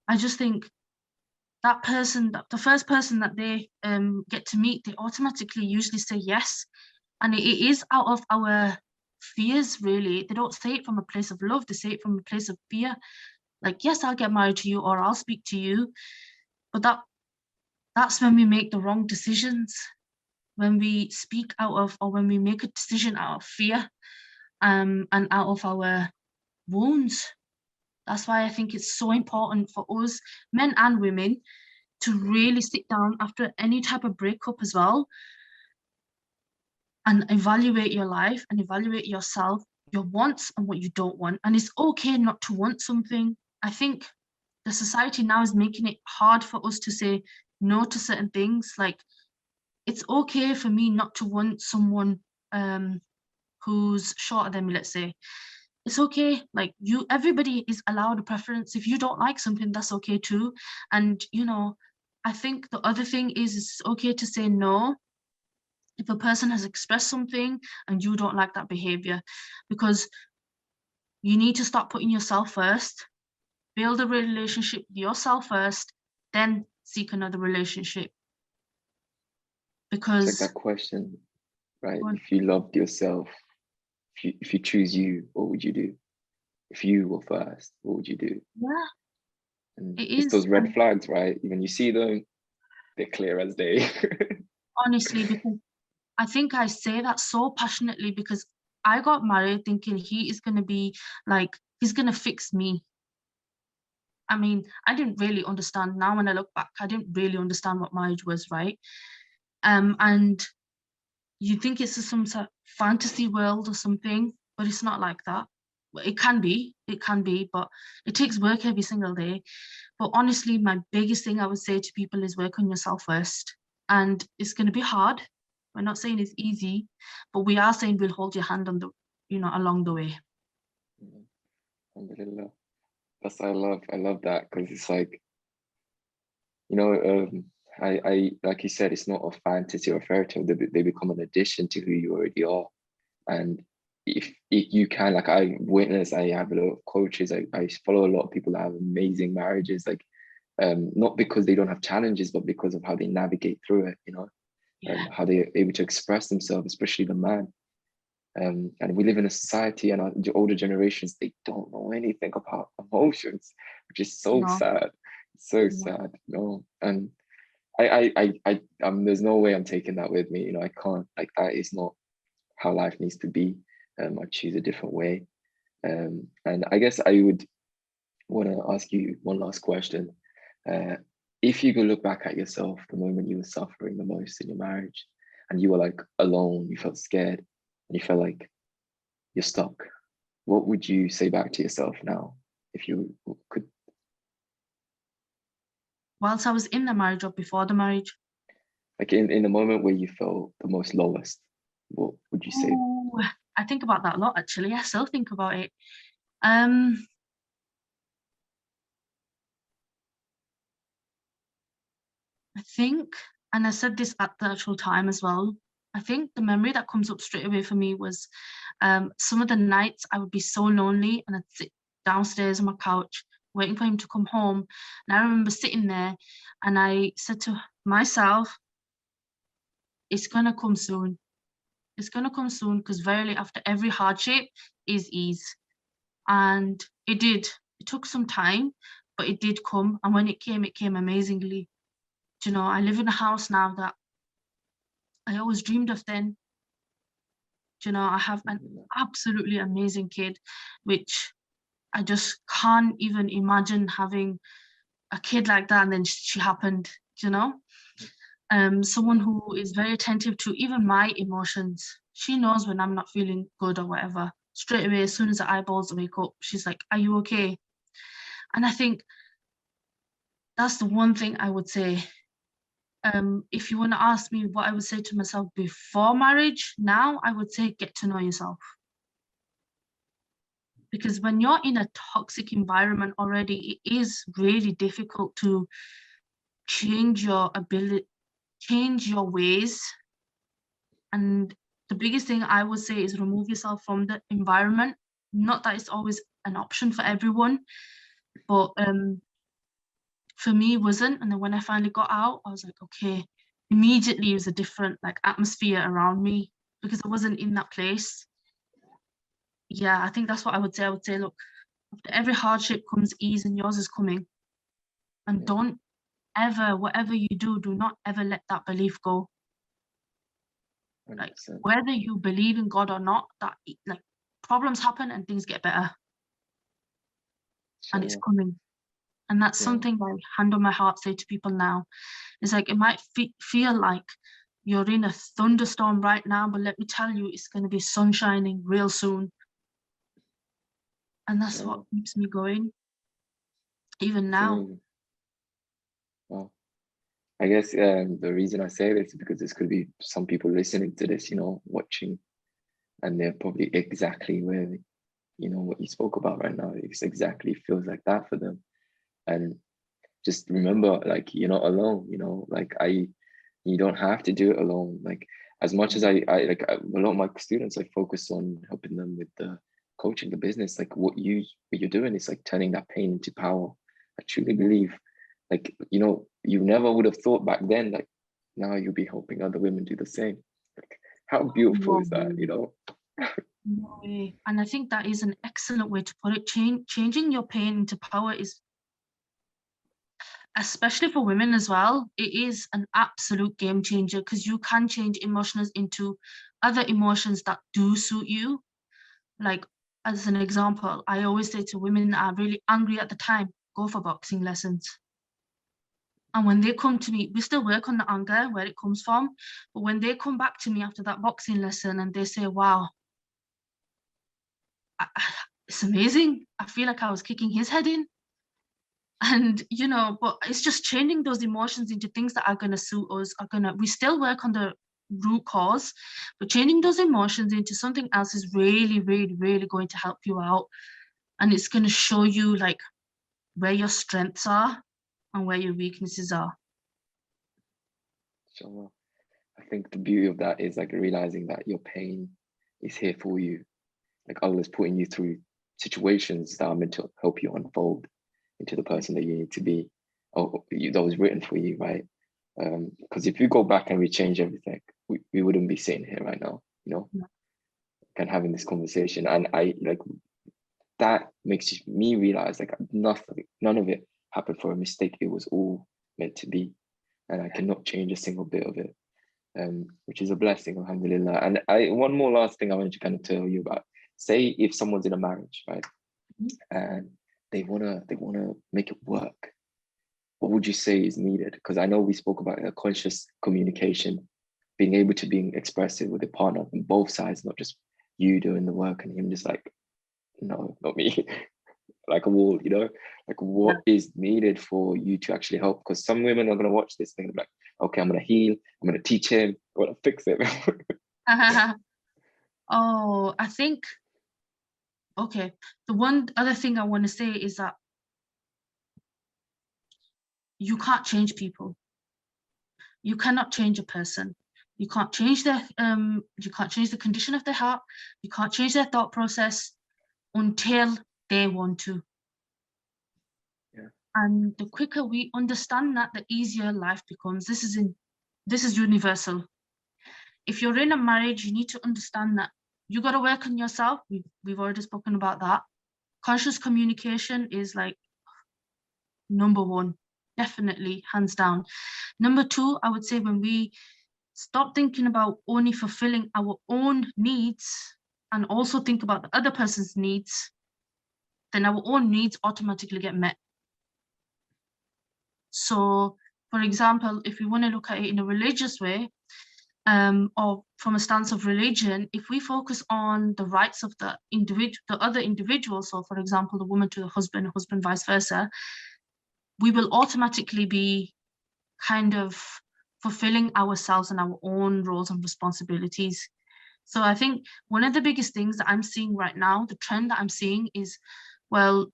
I just think that person, the first person that they get to meet, they automatically usually say yes. And it is out of our fears, really. They don't say it from a place of love. They say it from a place of fear. Like, yes, I'll get married to you, or I'll speak to you. But that's when we make the wrong decisions. When we speak out of, or when we make a decision out of fear, and out of our wounds. That's why I think it's so important for us, men and women, to really sit down after any type of breakup as well, and evaluate your life and evaluate yourself. your wants and what you don't want. And it's okay not to want something. I think the society now is making it hard for us to say no to certain things. Like, it's okay for me not to want someone who's shorter than me, let's say. It's okay. Like, everybody is allowed a preference. If you don't like something, that's okay too. And I think the other thing is it's okay to say no if a person has expressed something and you don't like that behavior, because you need to start putting yourself first, build a relationship with yourself first, then seek another relationship. It's like Because that question, right? Go on. If you loved yourself, if you choose you, what would you do? If you were first, what would you do? Yeah, And it it's is. those red And flags, right? When you see them, they're clear as day. honestly, because I think I say that so passionately because I got married thinking he is going to be like, he's going to fix me. I mean, I didn't really understand. Now when I look back, I didn't really understand what marriage was, right? And you think it's some sort of fantasy world or something, but it's not like that. Well, it can be, but it takes work every single day. But honestly, my biggest thing I would say to people is work on yourself first. And it's going to be hard. We're not saying it's easy, but we are saying we'll hold your hand on along the way. Alhamdulillah. That's I love that, because it's like, I like you said, it's not a fantasy or a fairy tale. They become an addition to who you already are. And if you can, like, I have a lot of coaches, I follow a lot of people that have amazing marriages, like not because they don't have challenges, but because of how they navigate through it, Yeah. how they're able to express themselves, especially the man. And we live in a society, and the older generations, they don't know anything about emotions, which is so No. sad. So No. sad. And there's no way I'm taking that with me. I can't, like, that is not how life needs to be. I choose a different way. And I guess I would want to ask you one last question. If you could look back at yourself, the moment you were suffering the most in your marriage, and you were like alone, you felt scared, and you felt like you're stuck, what would you say back to yourself now, if you could? Whilst I was in the marriage or before the marriage? Like, in the moment where you felt the most lowest, what would you say? Oh, I think about that a lot, actually. I still think about it. I think, and I said this at the actual time as well, I think the memory that comes up straight away for me was some of the nights I would be so lonely and I'd sit downstairs on my couch waiting for him to come home. And I remember sitting there and I said to myself, it's going to come soon. It's going to come soon, because verily after every hardship is ease. And it did. It took some time, but it did come. And when it came amazingly. I live in a house now that I always dreamed of then. I have an absolutely amazing kid, which I just can't even imagine having a kid like that. And then she happened, someone who is very attentive to even my emotions. She knows when I'm not feeling good or whatever. Straight away, as soon as the eyeballs wake up, she's like, "Are you okay?" And I think that's the one thing I would say. If you want to ask me what I would say to myself before marriage, now I would say get to know yourself. Because when you're in a toxic environment already, it is really difficult to change your ability, change your ways. And the biggest thing I would say is remove yourself from the environment. Not that it's always an option for everyone, but for me, it wasn't. And then when I finally got out, I was like, okay, immediately it was a different atmosphere around me because I wasn't in that place. Yeah, I think that's what I would say. I would say, look, after every hardship comes ease, and yours is coming. And don't ever, whatever you do not ever let that belief go. Like, 100%. whether you believe in God or not, that problems happen and things get better. And it's coming. And that's something I hand on my heart say to people now. It's like, it might feel like you're in a thunderstorm right now, but let me tell you, it's going to be sun shining real soon. And that's what keeps me going, even now. Well, I guess the reason I say this is because this could be some people listening to this, watching, and they're probably exactly where, what you spoke about right now. It's exactly feels like that for them. And just remember, like, you're not alone, you don't have to do it alone. Like, as much as I like a lot of my students, I focus on helping them with the coaching, the business. Like, what you're doing is like turning that pain into power. I truly believe, like, you never would have thought back then, like, now you'll be helping other women do the same. Like, how beautiful is that, No way. And I think that is an excellent way to put it. Changing your pain into power is, especially for women as well, it is an absolute game changer, because you can change emotions into other emotions that do suit you. Like, as an example, I always say to women that are really angry at the time, go for boxing lessons. And when they come to me, we still work on the anger, where it comes from. But when they come back to me after that boxing lesson and they say, wow, it's amazing. I feel like I was kicking his head in. And, but it's just changing those emotions into things that are going to suit us, we still work on the root cause, but changing those emotions into something else is really, really, really going to help you out. And it's going to show you like where your strengths are and where your weaknesses are. So I think the beauty of that is like realizing that your pain is here for you. Like, Allah is putting you through situations that are meant to help you unfold into the person that you need to be, that was written for you, right? Because if you go back and we change everything, we wouldn't be sitting here right now, and having this conversation. And I like that makes me realize like none of it happened for a mistake. It was all meant to be, and I cannot change a single bit of it, which is a blessing, alhamdulillah. And one more last thing I wanted to kind of tell you about. Say if someone's in a marriage, right, and they wanna make it work, what would you say is needed? Because I know we spoke about a conscious communication, being able to be expressive with a partner on both sides, not just you doing the work and him just like, no, not me, like a wall, like what is needed for you to actually help? Because some women are going to watch this thing and be like, okay, I'm going to heal, I'm going to teach him, I'm going to fix it. Oh, I think, okay, the one other thing I want to say is that you can't change people. You cannot change a person. You can't change the condition of their heart. You can't change their thought process until they want to. Yeah. And the quicker we understand that, the easier life becomes. This is universal. If you're in a marriage, you need to understand that you got to work on yourself. We've already spoken about that. Conscious communication is like number one, definitely, hands down. Number two, I would say when we stop thinking about only fulfilling our own needs and also think about the other person's needs, then our own needs automatically get met. So, for example, if we want to look at it in a religious way, or from a stance of religion, if we focus on the rights of the other individual, so for example, the woman to the husband vice versa, we will automatically be kind of fulfilling ourselves and our own roles and responsibilities. So I think one of the biggest things that I'm seeing right now, the trend that I'm seeing is, well,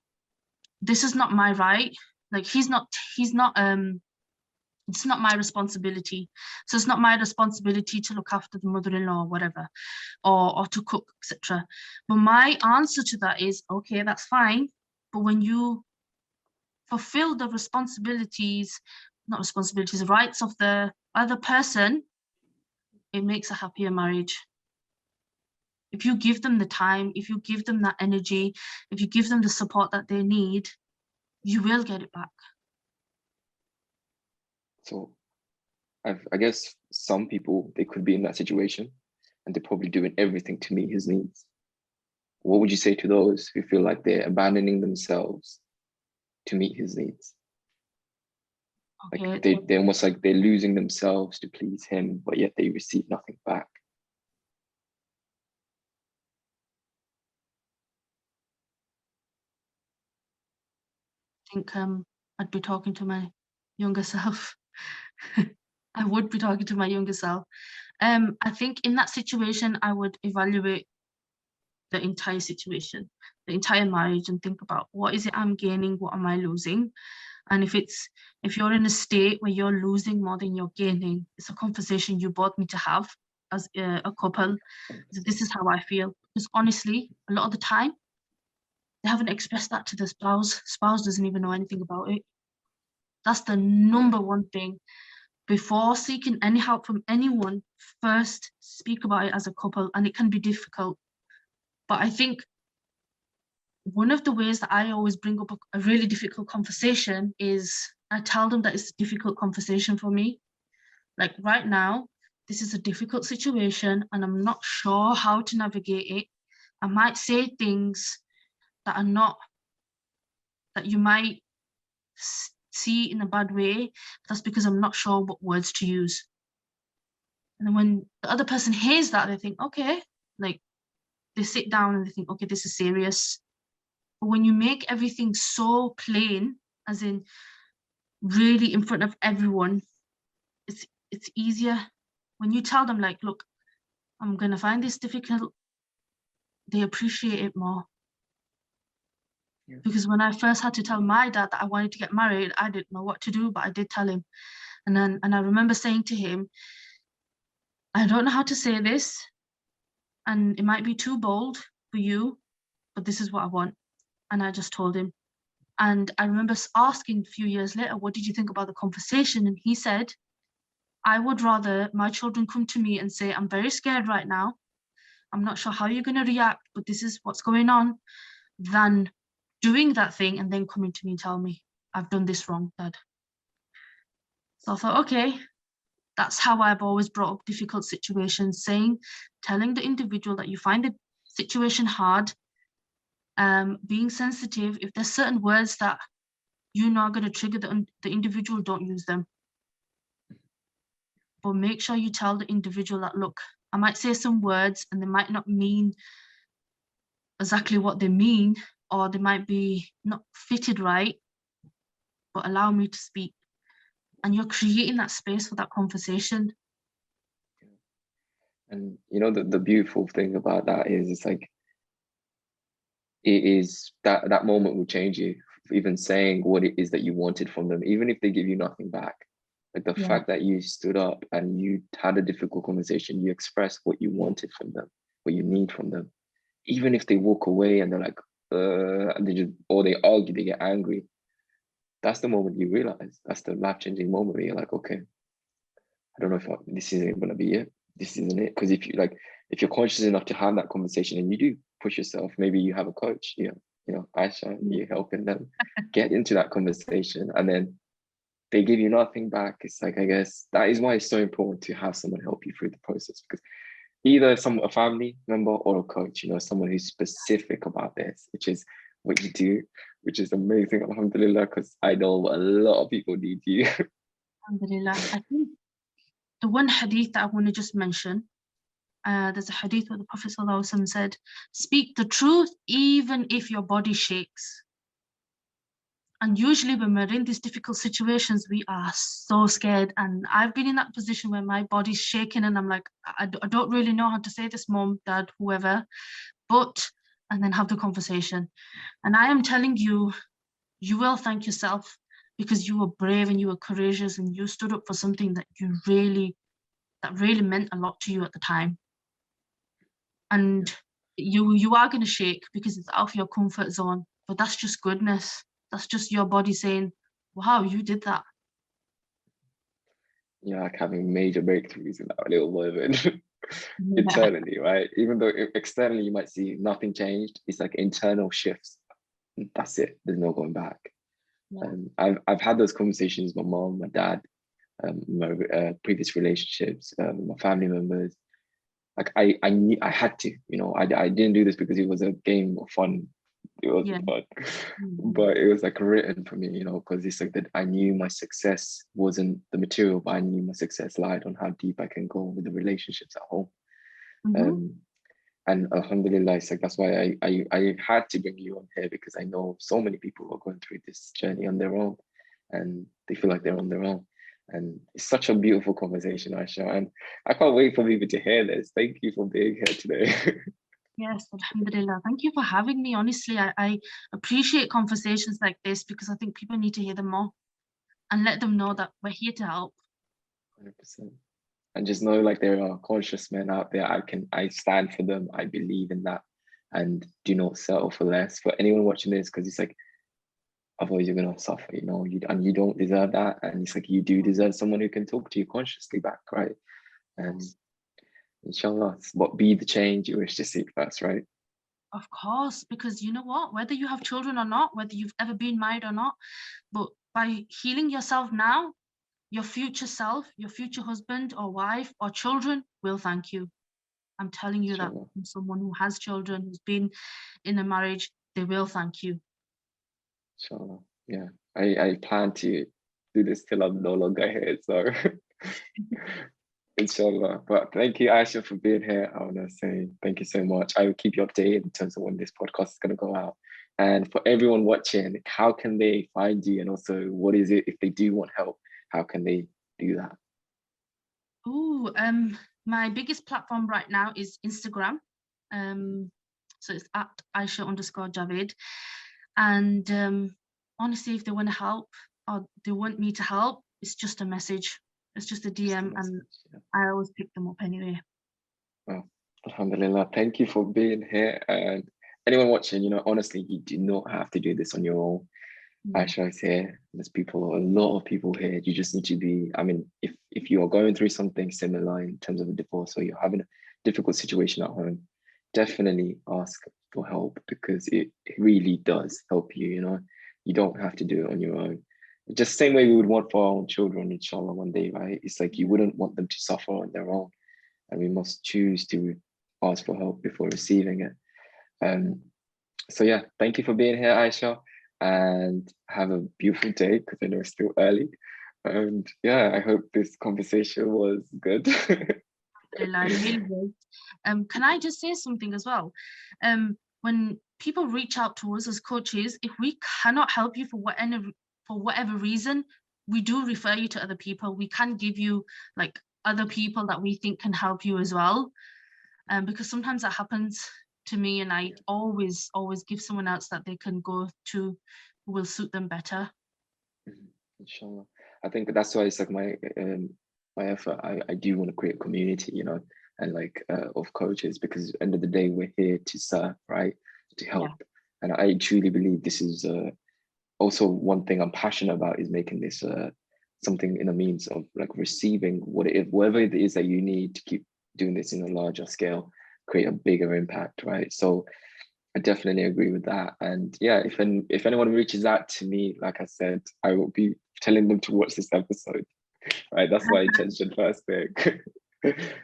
this is not my right. Like it's not my responsibility. So it's not my responsibility to look after the mother-in-law or whatever, or to cook, etc. But my answer to that is, okay, that's fine. But when you fulfill the rights of the other person, it makes a happier marriage. If you give them the time, if you give them that energy, if you give them the support that they need, you will get it back. So I guess some people, they could be in that situation and they're probably doing everything to meet his needs. What would you say to those who feel like they're abandoning themselves to meet his needs? Okay. Like they're almost like they're losing themselves to please him, but yet they receive nothing back. think I'd be talking to my younger self. I would be talking to my younger self. I think in that situation, I would evaluate the entire situation, the entire marriage, and think about what is it I'm gaining, what am I losing? And if you're in a state where you're losing more than you're gaining, it's a conversation you both need to have as a couple. This is how I feel. Because honestly, a lot of the time, they haven't expressed that to the spouse. Spouse doesn't even know anything about it. That's the number one thing. Before seeking any help from anyone, first speak about it as a couple, and it can be difficult. But I think one of the ways that I always bring up a really difficult conversation is I tell them that it's a difficult conversation for me. Like right now, this is a difficult situation and I'm not sure how to navigate it. I might say things that are not, that you might see in a bad way. That's because I'm not sure what words to use. And then when the other person hears that, they think, okay, like they sit down and they think, okay, this is serious. But when you make everything so plain, as in really in front of everyone, it's easier. When you tell them like, look, I'm gonna find this difficult, they appreciate it more. Yeah. Because when I first had to tell my dad that I wanted to get married, I didn't know what to do, but I did tell him. And I remember saying to him, I don't know how to say this, and it might be too bold for you, but this is what I want. And I just told him. And I remember asking a few years later, what did you think about the conversation? And he said, I would rather my children come to me and say, I'm very scared right now. I'm not sure how you're going to react, but this is what's going on, than doing that thing and then coming to me and tell me, I've done this wrong, Dad. So I thought, okay, that's how I've always brought up difficult situations, telling the individual that you find the situation hard, being sensitive. If there's certain words that you know are going to trigger the individual, don't use them. But make sure you tell the individual that, look, I might say some words and they might not mean exactly what they mean, or they might be not fitted right, but allow me to speak. And you're creating that space for that conversation. And you know, the beautiful thing about that is it's like, it is that moment will change you, even saying what it is that you wanted from them, even if they give you nothing back. Like the fact that you stood up and you had a difficult conversation, you expressed what you wanted from them, what you need from them. Even if they walk away and they're like, and they argue, they get angry. That's the moment you realize, that's the life-changing moment where you're like, okay, I don't know if this isn't gonna be it. This isn't it. Because if you're conscious enough to have that conversation and you do push yourself, maybe you have a coach, you know, Aisha, you're helping them get into that conversation, and then they give you nothing back. It's like, I guess that is why it's so important to have someone help you through the process, because either a family member or a coach, you know, someone who's specific about this, which is what you do, which is amazing, alhamdulillah, because I know a lot of people need you. Alhamdulillah. I think the one hadith that I want to just mention, there's a hadith where the Prophet ﷺ said, speak the truth even if your body shakes. And usually when we're in these difficult situations, we are so scared. And I've been in that position where my body's shaking and I'm like, I don't really know how to say this, mom, dad, whoever, and then have the conversation. And I am telling you, you will thank yourself, because you were brave and you were courageous and you stood up for something that really meant a lot to you at the time. And you are going to shake because it's out of your comfort zone, but that's just goodness. That's just your body saying, wow, you did that. Yeah, like having major breakthroughs in that little moment. Internally, right? Even though externally you might see nothing changed, it's like internal shifts. That's it. There's no going back. I've had those conversations with my mom, my dad, my previous relationships, my family members. Like I knew I had to, you know, I didn't do this because it was a game of fun. It wasn't fun, but it was like written for me, you know, because it's like that I knew my success wasn't the material, but I knew my success lied on how deep I can go with the relationships at home. And alhamdulillah, it's like that's why I had to bring you on here, because I know so many people who are going through this journey on their own, and they feel like they're on their own. And it's such a beautiful conversation, Aisha, and I can't wait for people to hear this. Thank you for being here today. Yes, alhamdulillah. Thank you for having me. Honestly, I appreciate conversations like this because I think people need to hear them more and let them know that we're here to help. 100%. And just know, like, there are conscious men out there. I stand for them. I believe in that, and do not settle for less. For anyone watching this, because it's like, otherwise you're gonna suffer, you know. You don't deserve that, and it's like you do deserve someone who can talk to you consciously back, right? And inshallah, but be the change you wish to see first, right? Of course, because you know what? Whether you have children or not, whether you've ever been married or not, but by healing yourself now, your future self, your future husband or wife or children will thank you. I'm telling you that Inshallah. from someone who has children, who's been in a marriage, they will thank you. Inshallah. Yeah. I plan to do this till I'm no longer here. So inshallah. But thank you, Aisha, for being here. I want to say thank you so much. I will keep you updated in terms of when this podcast is going to go out. And for everyone watching, how can they find you? And also, what is it if they do want help? How can they do that? Oh, my biggest platform right now is Instagram. So it's at Aisha_Javed. And honestly, if they want to help or they want me to help, it's just a message. It's just a DM, and I always pick them up anyway. Well, alhamdulillah. Thank you for being here. And anyone watching, you know, honestly, you do not have to do this on your own. Aisha is here. There's people, a lot of people here. You just need to be, I mean, if you are going through something similar in terms of a divorce, or you're having a difficult situation at home, definitely ask for help, because it really does help you, you know. You don't have to do it on your own. Just the same way we would want for our own children, inshallah, one day, right? It's like you wouldn't want them to suffer on their own, and we must choose to ask for help before receiving it. So yeah, thank you for being here, Aisha, and have a beautiful day, because I know it's still early. And yeah, I hope this conversation was good. Really great. Can I just say something as well? When people reach out to us as coaches, if we cannot help you for whatever reason, we do refer you to other people. We can give you like other people that we think can help you as well. Because sometimes that happens to me, and I always give someone else that they can go to who will suit them better. Inshallah. I think that's why it's like my effort. I do want to create a community, you know, and like of coaches, because at the end of the day, we're here to serve, right? To help. And I truly believe this is also one thing I'm passionate about, is making this something in a means of like receiving whatever it is that you need to keep doing this in a larger scale, create a bigger impact, right? So I definitely agree with that. And yeah, if anyone reaches out to me, like I said, I will be telling them to watch this episode, right? That's my intention first thing.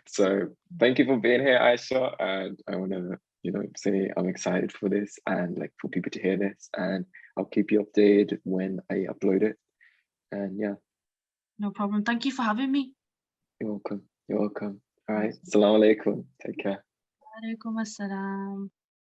So thank you for being here, Aisha. And I want to, you know, say I'm excited for this, and like for people to hear this, and I'll keep you updated when I upload it. And yeah. No problem. Thank you for having me. You're welcome. You're welcome. All right. Assalamu alaikum. Take care. Alaikum assalam.